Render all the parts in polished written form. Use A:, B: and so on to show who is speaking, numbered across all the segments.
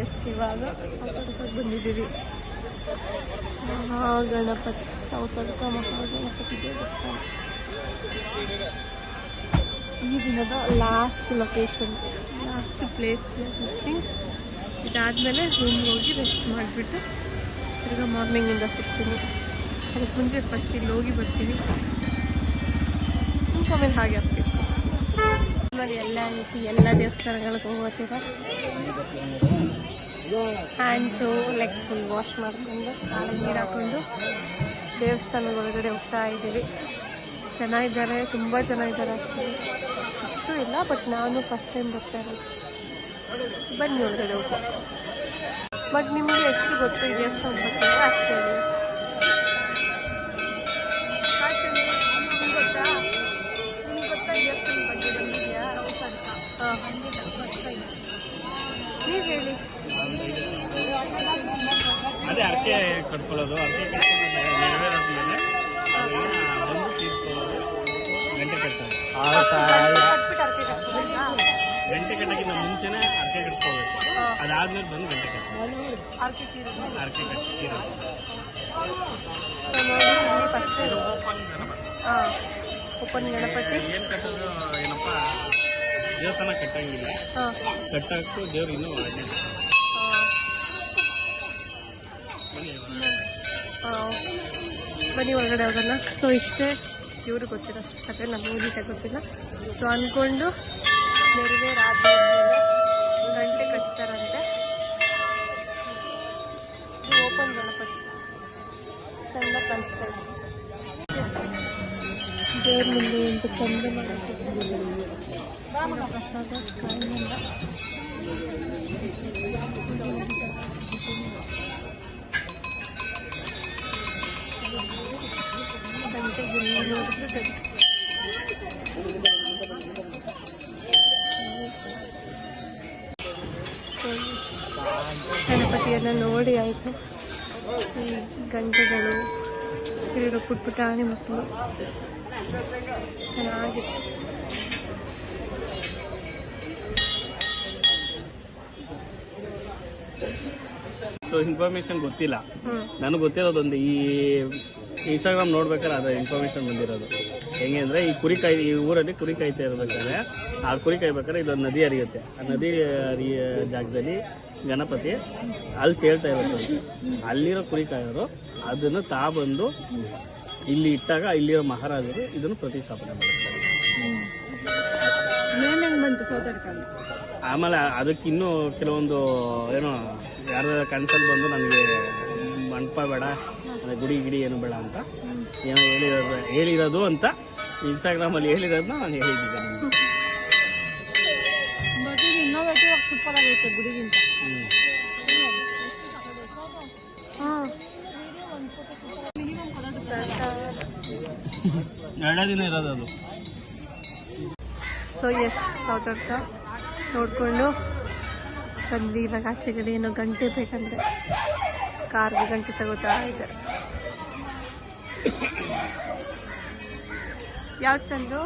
A: S ಇವಾಗ ಸೌತಡ್ಕಕ್ಕೆ ಬಂದಿದ್ದೀವಿ. ಮಹಾಗಣಪತಿ, ಸೌತಡ್ಕ ಮಹಾಗಣಪತಿ ದೇವಸ್ಥಾನ ಈ ದಿನದ last location, last place visiting. ಇದಾದಮೇಲೆ ರೂಮ್ಗೆ ಹೋಗಿ ರೆಸ್ಟ್ ಮಾಡಿಬಿಟ್ಟು ತಿರ್ಗಾ ಮಾರ್ನಿಂಗಿಂದ ಸಿಗ್ತೀನಿ. ಅದಕ್ಕೆ ಮುಂಚೆ ಫಸ್ಟ್ ಇಲ್ಲಿ ಹೋಗಿ ಬರ್ತೀನಿ, ಆಮೇಲೆ ಹಾಗೆ ಆಗ್ತೀವಿ. ನೋಡಿ ಎಲ್ಲ ರೀತಿ ಎಲ್ಲ ದೇವಸ್ಥಾನಗಳಿಗೆ ಹೋಗ್ತೀರ. ಹ್ಯಾಂಡ್ಸು ಲೆಗ್ಸ್ ಫುಲ್ ವಾಶ್ ಮಾಡಿಕೊಂಡು ನೀರು ಹಾಕೊಂಡು ದೇವಸ್ಥಾನದ ಒಳಗಡೆ ಹೋಗ್ತಾ ಇದ್ದೀವಿ. ಚೆನ್ನಾಗಿದ್ದಾರೆ, ತುಂಬ ಚೆನ್ನಾಗಿದ್ದಾರೆ. ಆಗ್ತೀವಿ ಅಷ್ಟು ಇಲ್ಲ, ಬಟ್ ನಾನು ಫಸ್ಟ್ ಟೈಮ್ ಬರ್ತಾ ಇರೋದು. ಬನ್ನಿ ಒಳಗಡೆ ಹೋಗೋ. ಬಟ್ ನಿಮಗೆ ಎಷ್ಟು ಗೊತ್ತು ಈ ದೇವಸ್ಥಾನ ಬಗ್ಗೆ ಅಷ್ಟೇ ಹೇಳಿ. ಗೊತ್ತಾ ಈ ದೇವಸ್ಥಾನ ಬಗ್ಗೆ ಬಂದಿದೆಯಾ? ನೀವು ಹೇಳಿ.
B: ಅದೇ ಅರ್ಕೆ ಕಟ್ಕೊಳ್ಳೋದು, ಅರ್ಕೆ ನೆರವೇರಾದ್ಮೇಲೆ ಗಂಟೆ ಕಟ್ತಾರೆ. ಗಂಟೆ ಕಟ್ಟಕ್ಕಿಂತ ಮುಂಚೆನೆ ಅರ್ಕೆ ಕಟ್ಕೋಬೇಕು. ಅದಾದ್ಮೇಲೆ ಬಂದು ಗಂಟೆ ಕಟ್ತಾರೆ. ಅರ್ಕೆ ಕಟ್ಟಿರೋದು
A: ಓಪನ್ ಗಣಪತಿ
B: ಏನು ಕಟ್ಟೋದು ಏನಪ್ಪ, ದೇವಸ್ಥಾನ ಕಟ್ಟಂಗಿಲ್ಲ, ಕಟ್ಟಕ್ಕೂ ದೇವ್ರು ಇನ್ನೂ ಒಳಗೆ.
A: ಬನ್ನಿ ಒಳಗಡೆ ಹೋಗೋಣ. ಸೊ ಇಷ್ಟೇ ಇವ್ರಿಗೆ ಗೊತ್ತಿರೋ ಕತೆ, ನಮಗೆ ನೀಟಾಗಿ ಗೊತ್ತಿಲ್ಲ. ಸೊ ಅಂದ್ಕೊಂಡು ನೆರವೇರಾದ್ಮೇಲೆ ಗಂಟೆ ಕಟ್ತಾರಂತೆ. ಇದು ಓಪನ್ ಗಣಪತಿ ಚಂದ ಕಾಣಿಸ್ತಾ ಇದೆ. ದೇವ್ರ ಮುಂದೆ ಎಂಟು ಚಂದ ಪ್ರಸಾದ ಕಾಯಿನಿಂದ ಗಂಟೆ ನೋಡಿದ್ರೆ ಗಣಪತಿಯನ್ನು ನೋಡಿ ಆಯಿತು. ಈ ಗಂಟೆಗಳು ಇರೋ ಪುಟ್ಟ ಪುಟಾಣಿ ಮಕ್ಕಳು ಚೆನ್ನಾಗಿತ್ತು.
B: ಸೊ ಇನ್ಫಾರ್ಮೇಶನ್ ಗೊತ್ತಿಲ್ಲ, ನನಗೆ ಗೊತ್ತಿರೋದೊಂದು ಈ ಇನ್ಸ್ಟಾಗ್ರಾಮ್ ನೋಡ್ಬೇಕಾದ್ರೆ ಅದು ಇನ್ಫಾರ್ಮೇಶನ್ ಬಂದಿರೋದು. ಹೆಂಗೆ ಅಂದರೆ ಈ ಊರಲ್ಲಿ ಕುರಿ ಕಾಯ್ತಾ ಇರಬೇಕಾದ್ರೆ, ಆ ಕುರಿ ಕಾಯ್ಬೇಕಾದ್ರೆ ಇದೊಂದು ನದಿ ಹರಿಯುತ್ತೆ. ಆ ನದಿ ಹರಿಯ ಜಾಗದಲ್ಲಿ ಗಣಪತಿ ಅಲ್ಲಿ ತೇಳ್ತಾ ಇರುತ್ತೆ. ಅಲ್ಲಿರೋ ಕುರಿ ಕಾಯೋರು ಅದನ್ನು ಬಂದು ಇಲ್ಲಿ ಇಟ್ಟಾಗ ಇಲ್ಲಿರೋ ಮಹಾರಾಜರು ಇದನ್ನು ಪ್ರತಿಷ್ಠಾಪನೆ ಮಾಡ್ತಾರೆ. ಆಮೇಲೆ ಅದಕ್ಕೆ ಇನ್ನೂ ಕೆಲವೊಂದು ಏನೋ ಯಾರ ಕನ್ಸಲ್ಲಿ ಬಂದು ನನಗೆ ಮಂಟಪ ಬೇಡ, ಗುಡಿ ಗಿಡಿ ಏನು ಬೇಡ ಅಂತ ಏನೋ ಹೇಳಿರೋದು ಅಂತ ಇನ್ಸ್ಟಾಗ್ರಾಮಲ್ಲಿ ಹೇಳಿರೋದನ್ನ ನಾನು ಹೇಳಿದ್ದೆ.
A: ಸೂಪರ್ ಆಗೈತೆ ಗುಡಿಗಿಂತ.
B: ಎರಡೇ ದಿನ ಇರೋದು ಅದು.
A: ಸೊ ಎಸ್ ಸೌತಡ್ಕ ನೋಡಿಕೊಂಡು ಬಂದ್ವಿ. ಇವಾಗ ಆಚೆ ಕಡೆ ಏನೋ ಗಂಟೆ ಬೇಕಂದ್ರೆ ಕಾರ್ಗೆ ಗಂಟೆ ತಗೋತಾ ಇದೆ. ಯಾವ ಚಂದು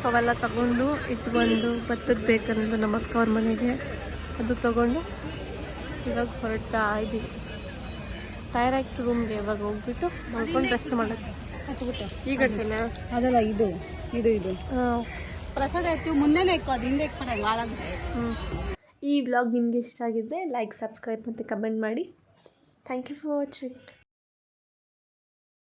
A: ಅವೆಲ್ಲ ತಗೊಂಡು ಇಟ್ಕೊಂಡು ಭತ್ತದ ಬೇಕನ್ನೋದು ನಮ್ಮ ಅಕ್ಕ ಅವ್ರ ಮನೆಗೆ, ಅದು ತಗೊಂಡು ಇವಾಗ ಹೊರಡ್ತಾ ಇದ್ದೀವಿ. ಡೈರೆಕ್ಟ್ ರೂಮ್ಗೆ ಇವಾಗ ಹೋಗ್ಬಿಟ್ಟು ಮಾಡ್ಕೊಂಡು ರೆಸ್ಟ್ ಮಾಡೋದು. ಈ ಗಂಟೆನ
C: ಅದಲ್ಲ, ಇದು ಇದು ಇದು ಪ್ರಸಾದ ಆಯ್ತು. ಮುಂದೆನೇ ಇಕ್ಕು, ಅದು ಹಿಂದೆ ಇಕ್ಬಿಡಲ್ಲ.
A: ಈ ವ್ಲಾಗ್ ನಿಮಗೆ ಇಷ್ಟ ಆಗಿದ್ರೆ ಲೈಕ್, ಸಬ್ಸ್ಕ್ರೈಬ್ ಮತ್ತು ಕಮೆಂಟ್ ಮಾಡಿ. Thank you for watching.